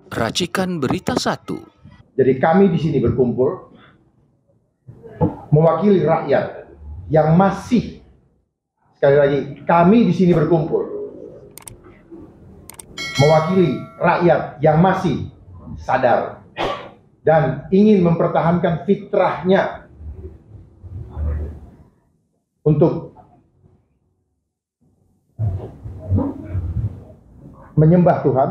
Racikan Berita 1. Jadi kami di sini berkumpul mewakili rakyat yang masih, sekali lagi, kami di sini berkumpul mewakili rakyat yang masih sadar dan ingin mempertahankan fitrahnya untuk menyembah Tuhan,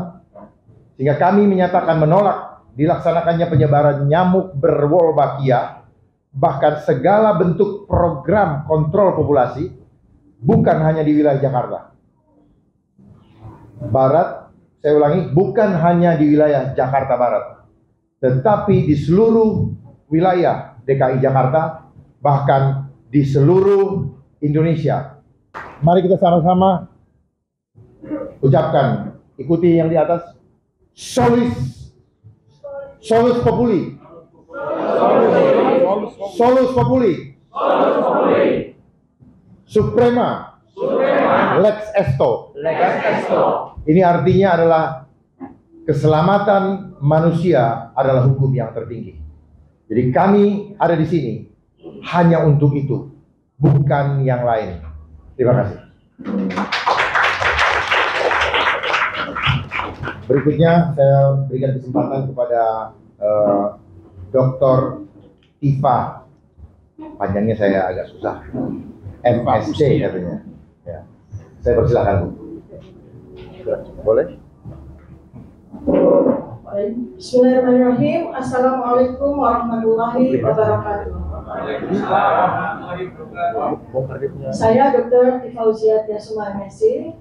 sehingga kami menyatakan menolak dilaksanakannya penyebaran nyamuk berwolbachia, bahkan segala bentuk program kontrol populasi, bukan hanya di wilayah Jakarta Barat, saya ulangi, bukan hanya di wilayah Jakarta Barat, tetapi di seluruh wilayah DKI Jakarta, bahkan di seluruh Indonesia. Mari kita sama-sama ucapkan, ikuti yang di atas. Solus Populi, Solus Populi, Suprema, Lex Esto. Ini artinya adalah keselamatan manusia adalah hukum yang tertinggi. Jadi kami ada di sini hanya untuk itu, bukan yang lain. Terima kasih. Berikutnya saya berikan kesempatan kepada Dr. Tifa, panjangnya saya agak susah, MSc katanya. Ya. Saya persilakan, Bu. Boleh? Bismillahirrahmanirrahim. Assalamualaikum warahmatullahi wabarakatuh. Saya Dr. Tifa Uziat Yasuma, MSc,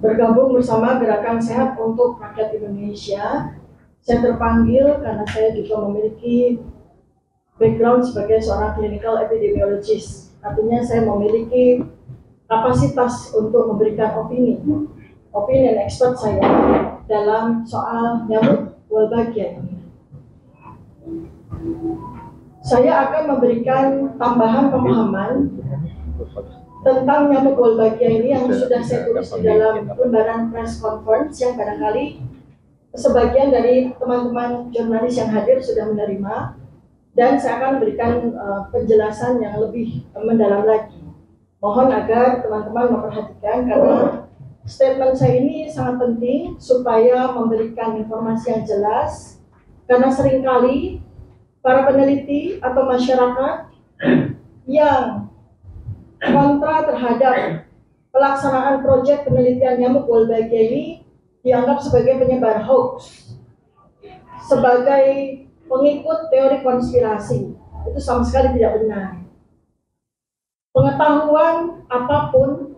bergabung bersama Gerakan Sehat untuk Rakyat Indonesia. Saya terpanggil karena saya juga memiliki background sebagai seorang clinical epidemiologist. Artinya saya memiliki kapasitas untuk memberikan opini dan expert saya dalam soal nyamuk Wolbachia ini. Saya akan memberikan tambahan pemahaman tentang nyamuk Wolbachia ini yang sudah saya tulis di dalam lembaran press conference yang barangkali sebagian dari teman-teman jurnalis yang hadir sudah menerima, dan saya akan memberikan penjelasan yang lebih mendalam lagi. Mohon agar teman-teman memperhatikan karena statement saya ini sangat penting supaya memberikan informasi yang jelas, karena seringkali para peneliti atau masyarakat yang kontra terhadap pelaksanaan proyek penelitian nyamuk Wolbachia ini dianggap sebagai penyebar hoax, sebagai pengikut teori konspirasi. Itu sama sekali tidak benar. Pengetahuan apapun,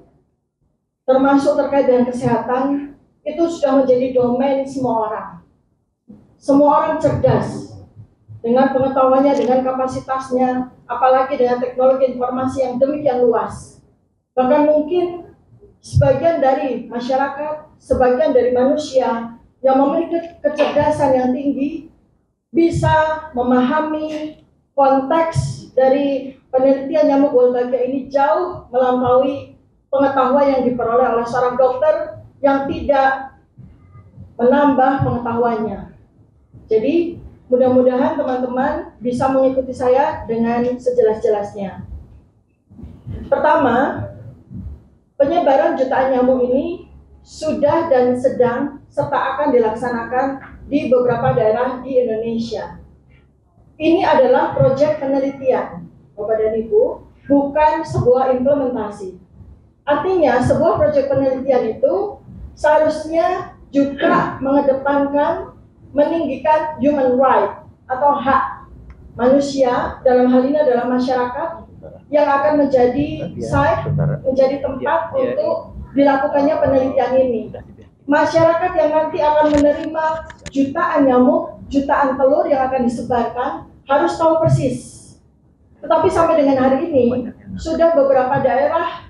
termasuk terkait dengan kesehatan, itu sudah menjadi domain semua orang. Semua orang cerdas dengan pengetahuannya, dengan kapasitasnya, apalagi dengan teknologi informasi yang demikian luas. Bahkan mungkin sebagian dari masyarakat, sebagian dari manusia yang memiliki kecerdasan yang tinggi bisa memahami konteks dari penelitian nyamuk Wolbachia ini jauh melampaui pengetahuan yang diperoleh oleh seorang dokter yang tidak menambah pengetahuannya. Jadi mudah-mudahan teman-teman bisa mengikuti saya dengan sejelas-jelasnya. Pertama, penyebaran jutaan nyamuk ini sudah dan sedang serta akan dilaksanakan di beberapa daerah di Indonesia. Ini adalah proyek penelitian, Bapak dan Ibu, bukan sebuah implementasi. Artinya sebuah proyek penelitian itu seharusnya juga mengedepankan, meninggikan human right atau hak manusia, dalam hal ini adalah masyarakat yang akan menjadi site, menjadi tempat untuk dilakukannya penelitian ini. Masyarakat yang nanti akan menerima jutaan nyamuk, jutaan telur yang akan disebarkan harus tahu persis. Tetapi sampai dengan hari ini sudah beberapa daerah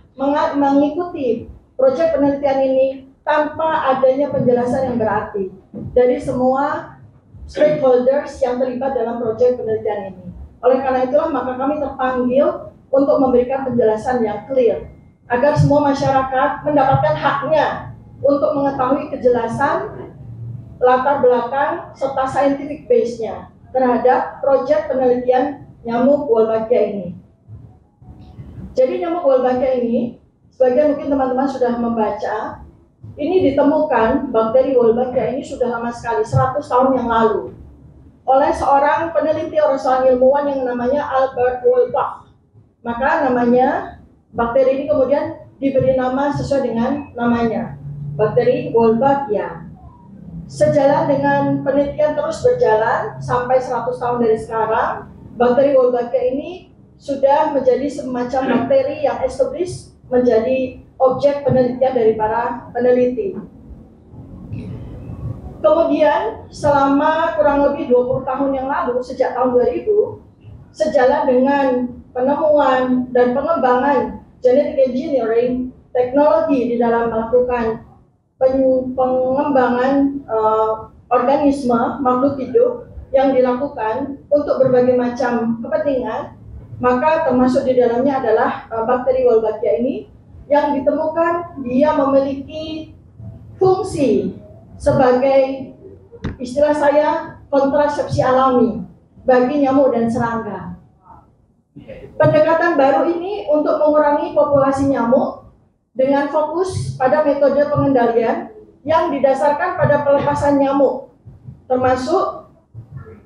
mengikuti proyek penelitian ini tanpa adanya penjelasan yang berarti dari semua stakeholders yang terlibat dalam proyek penelitian ini. Oleh karena itulah maka kami terpanggil untuk memberikan penjelasan yang clear agar semua masyarakat mendapatkan haknya untuk mengetahui kejelasan latar belakang serta scientific base-nya terhadap proyek penelitian nyamuk Wolbachia ini. Jadi nyamuk Wolbachia ini, sebagian mungkin teman-teman sudah membaca, ini ditemukan bakteri Wolbachia ini sudah lama sekali, 100 tahun yang lalu, oleh seorang peneliti, seorang ilmuwan yang namanya Albert Wolbach. Maka namanya bakteri ini kemudian diberi nama sesuai dengan namanya, bakteri Wolbachia. Sejalan dengan penelitian terus berjalan sampai 100 tahun dari sekarang, bakteri Wolbachia ini sudah menjadi semacam bakteri yang established, menjadi objek penelitian dari para peneliti. Kemudian selama kurang lebih 20 tahun yang lalu, sejak tahun 2000, sejalan dengan penemuan dan pengembangan genetic engineering, teknologi di dalam melakukan pengembangan organisme makhluk hidup yang dilakukan untuk berbagai macam kepentingan, maka termasuk di dalamnya adalah bakteri Wolbachia ini yang ditemukan dia memiliki fungsi sebagai, istilah saya, kontrasepsi alami bagi nyamuk dan serangga. Pendekatan baru ini untuk mengurangi populasi nyamuk dengan fokus pada metode pengendalian yang didasarkan pada pelepasan nyamuk, termasuk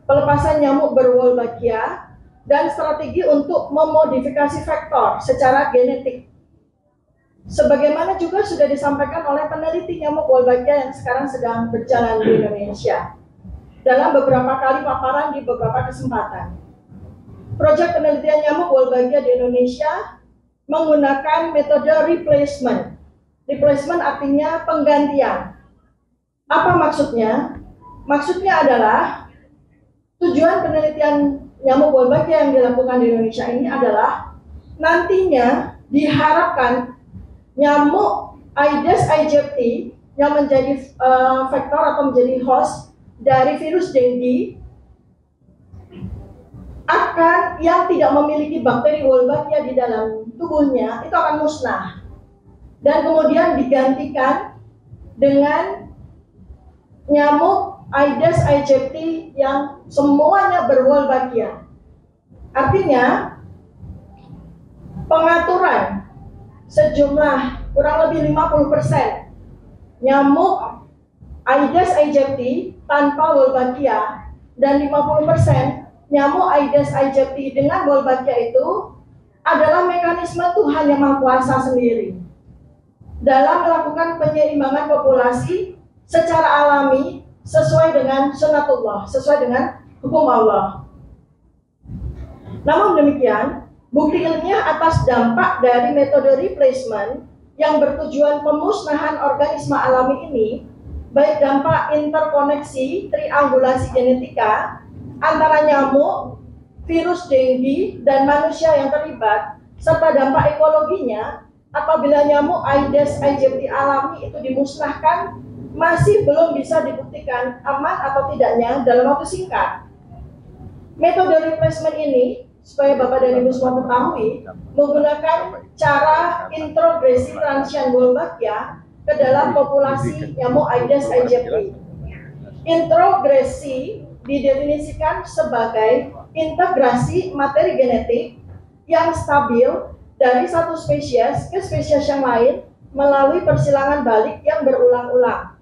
pelepasan nyamuk berwolbachia dan strategi untuk memodifikasi faktor secara genetik. Sebagaimana juga sudah disampaikan oleh peneliti nyamuk Wolbachia yang sekarang sedang berjalan di Indonesia dalam beberapa kali paparan di beberapa kesempatan. Proyek penelitian nyamuk Wolbachia di Indonesia menggunakan metode replacement. Replacement artinya penggantian. Apa maksudnya? Maksudnya adalah tujuan penelitian nyamuk Wolbachia yang dilakukan di Indonesia ini adalah nantinya diharapkan nyamuk Aedes aegypti yang menjadi faktor atau menjadi host dari virus dengue akan, yang tidak memiliki bakteri Wolbachia di dalam tubuhnya, itu akan musnah dan kemudian digantikan dengan nyamuk Aedes aegypti yang semuanya berwolbachia. Artinya pengaturan sejumlah kurang lebih 50% nyamuk Aedes aegypti tanpa Wolbachia dan 50% nyamuk Aedes aegypti dengan Wolbachia itu adalah mekanisme Tuhan Yang Maha Kuasa sendiri dalam melakukan penyeimbangan populasi secara alami sesuai dengan sunatullah, sesuai dengan hukum Allah. Namun demikian, bukti ilmiah atas dampak dari metode replacement yang bertujuan pemusnahan organisme alami ini, baik dampak interkoneksi triangulasi genetika antara nyamuk, virus dengue, dan manusia yang terlibat, serta dampak ekologinya apabila nyamuk Aedes aegypti alami itu dimusnahkan, masih belum bisa dibuktikan aman atau tidaknya dalam waktu singkat. Metode replacement ini, supaya Bapak dan Ibu semua ketahui, menggunakan cara introgresi transient Wolbachia ke dalam populasi nyamuk Aedes aegypti. Introgresi didefinisikan sebagai integrasi materi genetik yang stabil dari satu spesies ke spesies yang lain melalui persilangan balik yang berulang-ulang.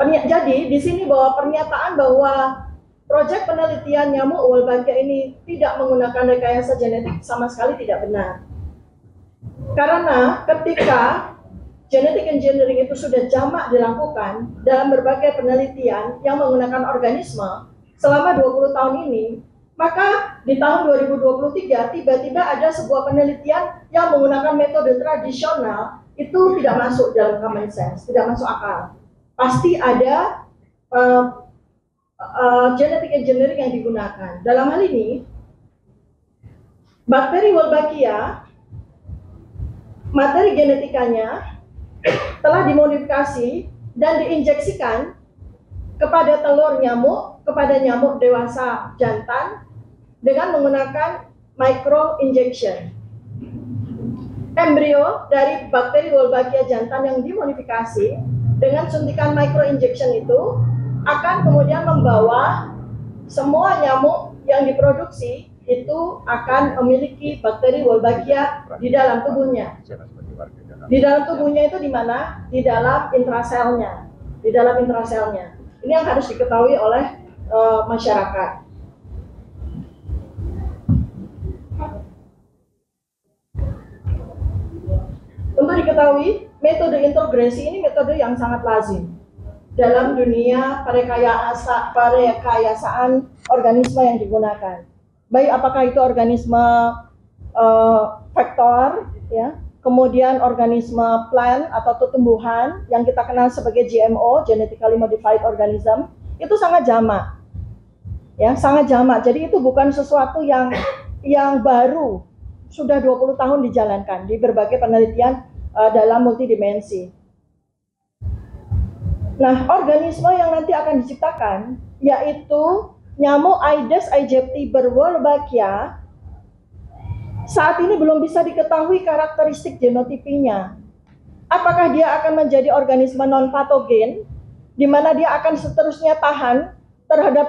Jadi di sini bahwa pernyataan bahwa proyek penelitian nyamuk Wolbachia ini tidak menggunakan rekayasa genetik sama sekali tidak benar. Karena ketika genetic engineering itu sudah jamak dilakukan dalam berbagai penelitian yang menggunakan organisme selama 20 tahun ini, maka di tahun 2023 tiba-tiba ada sebuah penelitian yang menggunakan metode tradisional, itu tidak masuk dalam common sense, tidak masuk akal. Pasti ada genetic engineering yang digunakan. Dalam hal ini, bakteri Wolbachia, materi genetikanya telah dimodifikasi dan diinjeksikan kepada telur nyamuk, kepada nyamuk dewasa jantan dengan menggunakan micro injection. Embrio dari bakteri Wolbachia jantan yang dimodifikasi dengan suntikan microinjection itu akan kemudian membawa semua nyamuk yang diproduksi itu akan memiliki bakteri Wolbachia di dalam tubuhnya. Di dalam tubuhnya itu di mana? Di dalam intraselnya. Di dalam intraselnya. Ini yang harus diketahui oleh masyarakat. Untuk diketahui, metode integrasi ini metode yang sangat lazim dalam dunia perekayasaan organisme yang digunakan. Baik apakah itu organisme vektor, ya, kemudian organisme plant atau tumbuhan yang kita kenal sebagai GMO, genetically modified organism, itu sangat jamak, ya, sangat jamak. Jadi itu bukan sesuatu yang baru, sudah 20 tahun dijalankan di berbagai penelitian dalam multidimensi. Nah, organisme yang nanti akan diciptakan yaitu nyamuk Aedes aegypti berwolbachia. Saat ini belum bisa diketahui karakteristik genotipinya. Apakah dia akan menjadi organisme non-patogen, di mana dia akan seterusnya tahan terhadap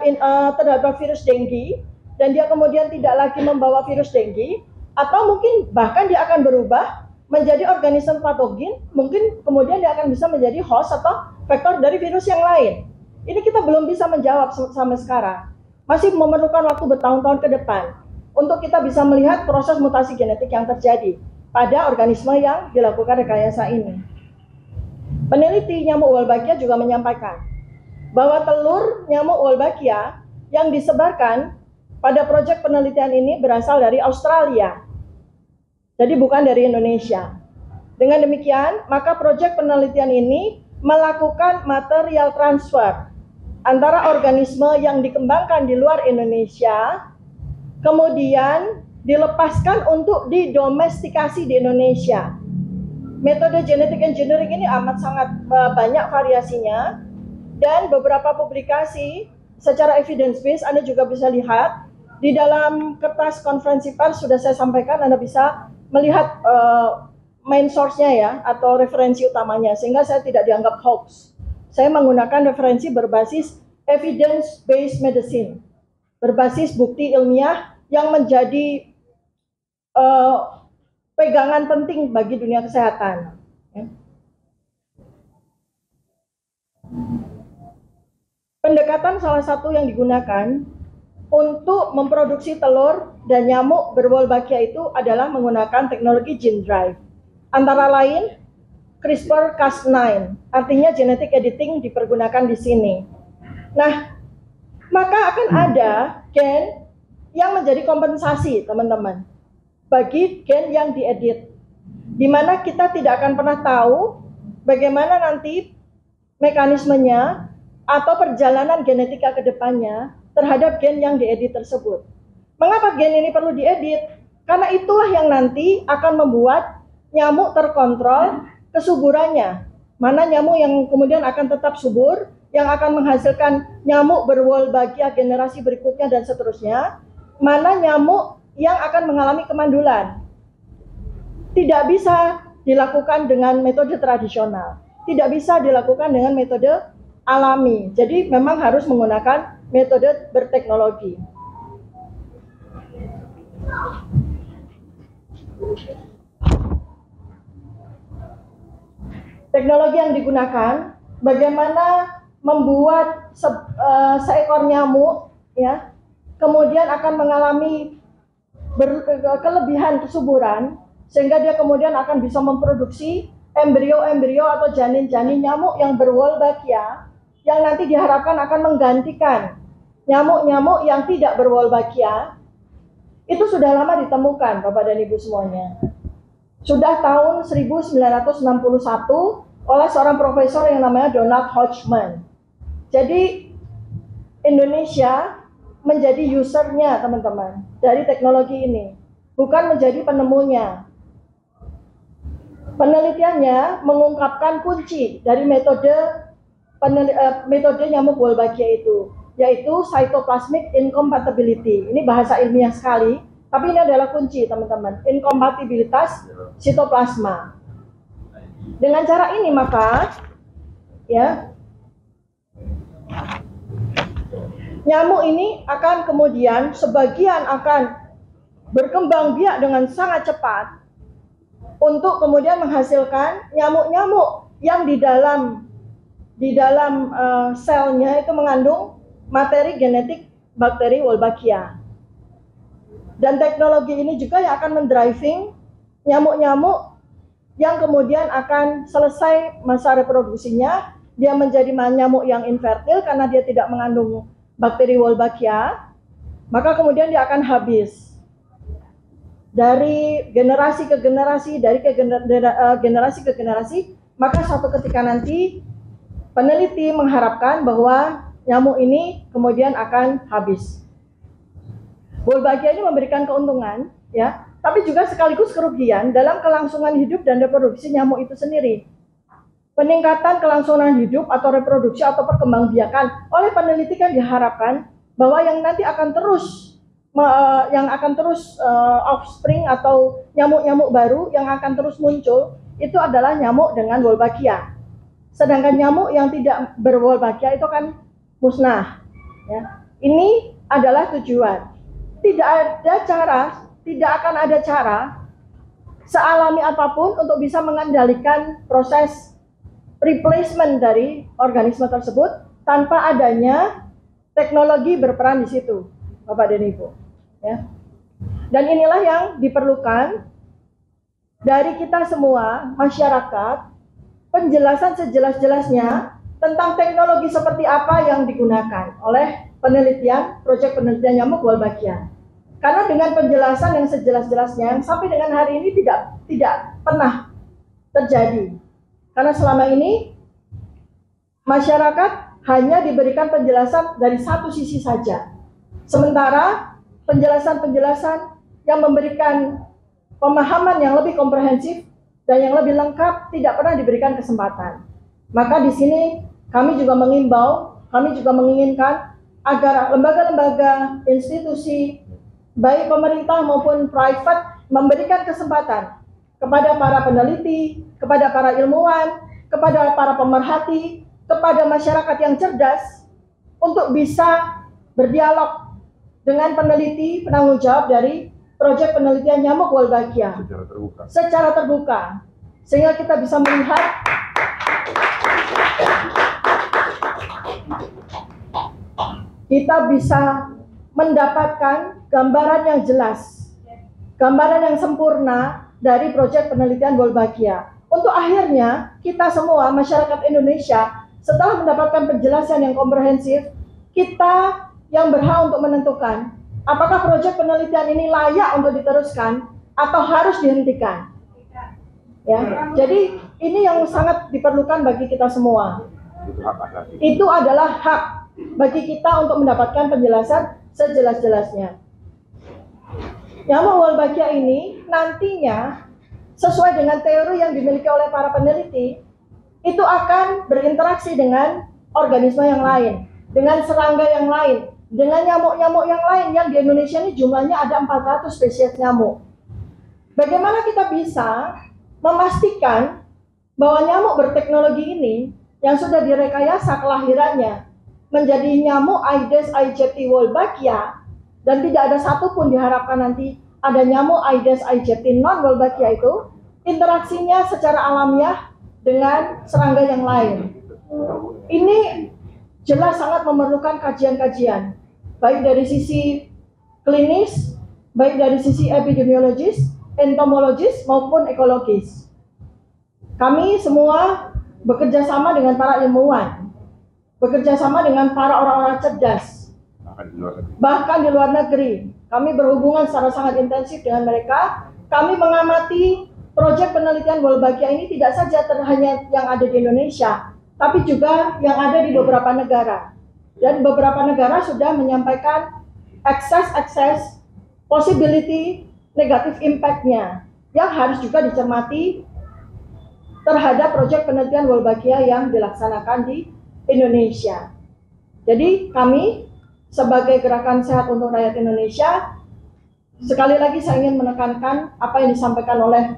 virus dengue, dan dia kemudian tidak lagi membawa virus dengue, atau mungkin bahkan dia akan berubah menjadi organisme patogen, mungkin kemudian dia akan bisa menjadi host atau vektor dari virus yang lain. Ini kita belum bisa menjawab sampai sekarang. Masih memerlukan waktu bertahun-tahun ke depan untuk kita bisa melihat proses mutasi genetik yang terjadi pada organisme yang dilakukan rekayasa ini. Peneliti nyamuk Wolbachia juga menyampaikan bahwa telur nyamuk Wolbachia yang disebarkan pada proyek penelitian ini berasal dari Australia. Jadi bukan dari Indonesia. Dengan demikian, maka proyek penelitian ini melakukan material transfer antara organisme yang dikembangkan di luar Indonesia, kemudian dilepaskan untuk didomestikasi di Indonesia. Metode genetic engineering ini amat sangat banyak variasinya, dan beberapa publikasi secara evidence based Anda juga bisa lihat di dalam kertas konferensi pers sudah saya sampaikan. Anda bisa melihat main source-nya ya, atau referensi utamanya, sehingga saya tidak dianggap hoax. Saya menggunakan referensi berbasis evidence based medicine, berbasis bukti ilmiah yang menjadi pegangan penting bagi dunia kesehatan. Pendekatan salah satu yang digunakan untuk memproduksi telur dan nyamuk berwolbachia itu adalah menggunakan teknologi gene drive. Antara lain CRISPR-Cas9, artinya genetic editing dipergunakan di sini. Nah, maka akan ada gen yang menjadi kompensasi, teman-teman, bagi gen yang diedit, di mana kita tidak akan pernah tahu bagaimana nanti mekanismenya atau perjalanan genetika ke depannya terhadap gen yang diedit tersebut. Mengapa gen ini perlu diedit? Karena itulah yang nanti akan membuat nyamuk terkontrol kesuburannya. Mana nyamuk yang kemudian akan tetap subur, yang akan menghasilkan nyamuk berwolbachia generasi berikutnya dan seterusnya. Mana nyamuk yang akan mengalami kemandulan. Tidak bisa dilakukan dengan metode tradisional. Tidak bisa dilakukan dengan metode alami. Jadi memang harus menggunakan metode berteknologi. Teknologi yang digunakan, bagaimana membuat seekor nyamuk, ya, kemudian akan mengalami kelebihan kesuburan, sehingga dia kemudian akan bisa memproduksi embrio-embrio atau janin-janin nyamuk yang berwolbachia, yang nanti diharapkan akan menggantikan nyamuk-nyamuk yang tidak berwolbachia. Itu sudah lama ditemukan, Bapak dan Ibu semuanya. Sudah tahun 1961 oleh seorang profesor yang namanya Donald Hodgman. Jadi Indonesia menjadi usernya, teman-teman, dari teknologi ini, bukan menjadi penemunya. Penelitiannya mengungkapkan kunci dari metode nyamuk Wolbachia itu, yaitu cytoplasmic incompatibility. Ini bahasa ilmiah sekali, tapi ini adalah kunci, teman-teman. Inkompatibilitas sitoplasma. Dengan cara ini maka ya. Nyamuk ini akan kemudian sebagian akan berkembang biak dengan sangat cepat untuk kemudian menghasilkan nyamuk-nyamuk yang di dalam selnya itu mengandung materi genetik bakteri Wolbachia. Dan teknologi ini juga yang akan mendriving nyamuk-nyamuk yang kemudian akan selesai masa reproduksinya, dia menjadi nyamuk yang infertil karena dia tidak mengandung bakteri Wolbachia, maka kemudian dia akan habis. Dari generasi ke generasi, generasi ke generasi, maka suatu ketika nanti peneliti mengharapkan bahwa nyamuk ini kemudian akan habis. Wolbachia ini memberikan keuntungan, ya, tapi juga sekaligus kerugian dalam kelangsungan hidup dan reproduksi nyamuk itu sendiri. Peningkatan kelangsungan hidup atau reproduksi atau perkembangbiakan oleh peneliti kan diharapkan bahwa yang nanti akan terus offspring atau nyamuk-nyamuk baru yang akan terus muncul itu adalah nyamuk dengan Wolbachia. Sedangkan nyamuk yang tidak berwolbachia itu kan musnah. Ya. Ini adalah tujuan. Tidak akan ada cara sealami apapun untuk bisa mengendalikan proses replacement dari organisme tersebut tanpa adanya teknologi berperan di situ, Bapak dan Ibu. Ya. Dan inilah yang diperlukan dari kita semua, masyarakat, penjelasan sejelas-jelasnya tentang teknologi seperti apa yang digunakan oleh proyek penelitian nyamuk Wolbachia. Karena dengan penjelasan yang sejelas-jelasnya yang sampai dengan hari ini tidak pernah terjadi. Karena selama ini masyarakat hanya diberikan penjelasan dari satu sisi saja. Sementara penjelasan-penjelasan yang memberikan pemahaman yang lebih komprehensif dan yang lebih lengkap tidak pernah diberikan kesempatan. Maka di sini kami juga mengimbau, kami juga menginginkan agar lembaga-lembaga, institusi, baik pemerintah maupun private memberikan kesempatan kepada para peneliti, kepada para ilmuwan, kepada para pemerhati, kepada masyarakat yang cerdas untuk bisa berdialog dengan peneliti penanggung jawab dari proyek penelitian nyamuk Wolbachia secara terbuka, sehingga kita bisa melihat mendapatkan gambaran yang jelas, gambaran yang sempurna dari proyek penelitian Wolbachia. Untuk akhirnya kita semua masyarakat Indonesia setelah mendapatkan penjelasan yang komprehensif, kita yang berhak untuk menentukan apakah proyek penelitian ini layak untuk diteruskan atau harus dihentikan. Ya, jadi ini yang sangat diperlukan bagi kita semua. Itu adalah hak bagi kita untuk mendapatkan penjelasan sejelas-jelasnya. Nyamuk Wolbachia ini nantinya sesuai dengan teori yang dimiliki oleh para peneliti itu akan berinteraksi dengan organisme yang lain, dengan serangga yang lain, dengan nyamuk-nyamuk yang lain yang di Indonesia ini jumlahnya ada 400 spesies nyamuk. Bagaimana kita bisa memastikan bahwa nyamuk berteknologi ini yang sudah direkayasa kelahirannya menjadi nyamuk Aedes aegypti Wolbachia dan tidak ada satupun diharapkan nanti ada nyamuk Aedes aegypti non Wolbachia itu interaksinya secara alamiah dengan serangga yang lain. Ini jelas sangat memerlukan kajian-kajian, baik dari sisi klinis, baik dari sisi epidemiologis, entomologis maupun ekologis. Kami semua bekerja sama dengan para ilmuwan, bekerja sama dengan para orang-orang cerdas, bahkan di luar negeri. Kami berhubungan secara sangat intensif dengan mereka. Kami mengamati proyek penelitian Wolbachia ini tidak saja hanya yang ada di Indonesia, tapi juga yang ada di beberapa negara. Dan beberapa negara sudah menyampaikan excess possibility negative impact-nya yang harus juga dicermati terhadap proyek penelitian Wolbachia yang dilaksanakan di Indonesia. Jadi kami sebagai Gerakan Sehat untuk Rakyat Indonesia, sekali lagi saya ingin menekankan apa yang disampaikan oleh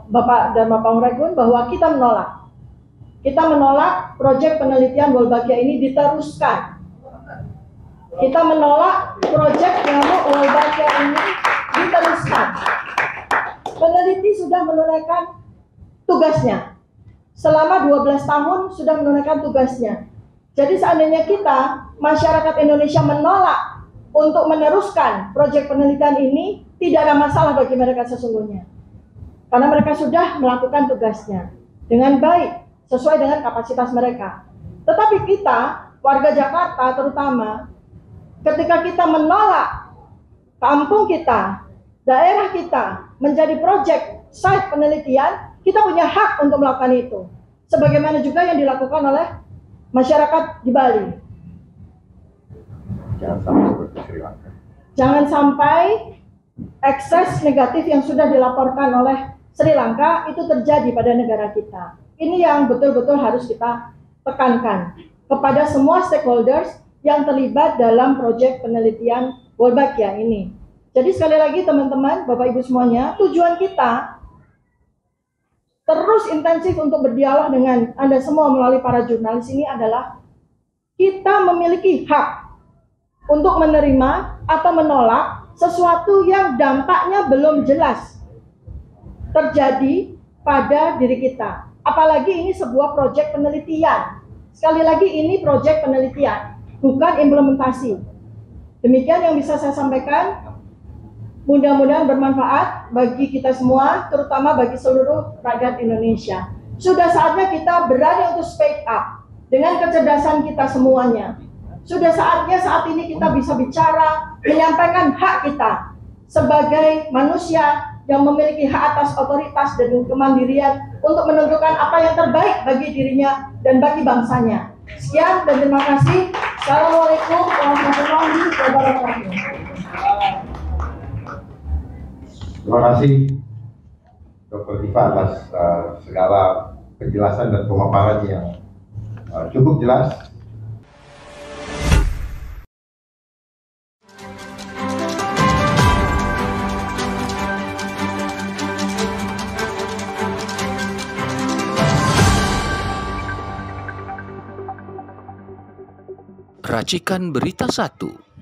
Bapak dan Bapak Ungregun bahwa kita menolak. kita menolak proyek penelitian Wolbachia ini diteruskan. Kita menolak proyek nyamuk Wolbachia ini diteruskan. Peneliti sudah menunaikan tugasnya. Selama 12 tahun sudah menunaikan tugasnya. Jadi seandainya kita, masyarakat Indonesia menolak untuk meneruskan proyek penelitian ini, tidak ada masalah bagi mereka sesungguhnya. Karena mereka sudah melakukan tugasnya dengan baik, sesuai dengan kapasitas mereka. Tetapi kita, warga Jakarta terutama, ketika kita menolak kampung kita, daerah kita menjadi proyek site penelitian, kita punya hak untuk melakukan itu. Sebagaimana juga yang dilakukan oleh masyarakat di Bali. Jangan sampai seperti Sri Lanka. Jangan sampai ekses negatif yang sudah dilaporkan oleh Sri Lanka itu terjadi pada negara kita. Ini yang betul-betul harus kita tekankan kepada semua stakeholders yang terlibat dalam proyek penelitian Wolbachia ini. Jadi sekali lagi teman-teman, Bapak Ibu semuanya, tujuan kita terus intensif untuk berdialog dengan Anda semua melalui para jurnalis ini adalah kita memiliki hak untuk menerima atau menolak sesuatu yang dampaknya belum jelas terjadi pada diri kita. Apalagi ini sebuah proyek penelitian. Sekali lagi ini proyek penelitian, bukan implementasi. Demikian yang bisa saya sampaikan. Mudah-mudahan bermanfaat bagi kita semua, terutama bagi seluruh rakyat Indonesia. Sudah saatnya kita berani untuk speak up dengan kecerdasan kita semuanya. Sudah saatnya saat ini kita bisa bicara, menyampaikan hak kita sebagai manusia yang memiliki hak atas otoritas dan kemandirian untuk menentukan apa yang terbaik bagi dirinya dan bagi bangsanya. Sekian dan terima kasih. Assalamualaikum warahmatullahi wabarakatuh. Terima kasih Dr. Tifa atas segala penjelasan dan pemaparan yang cukup jelas. Racikan Berita 1.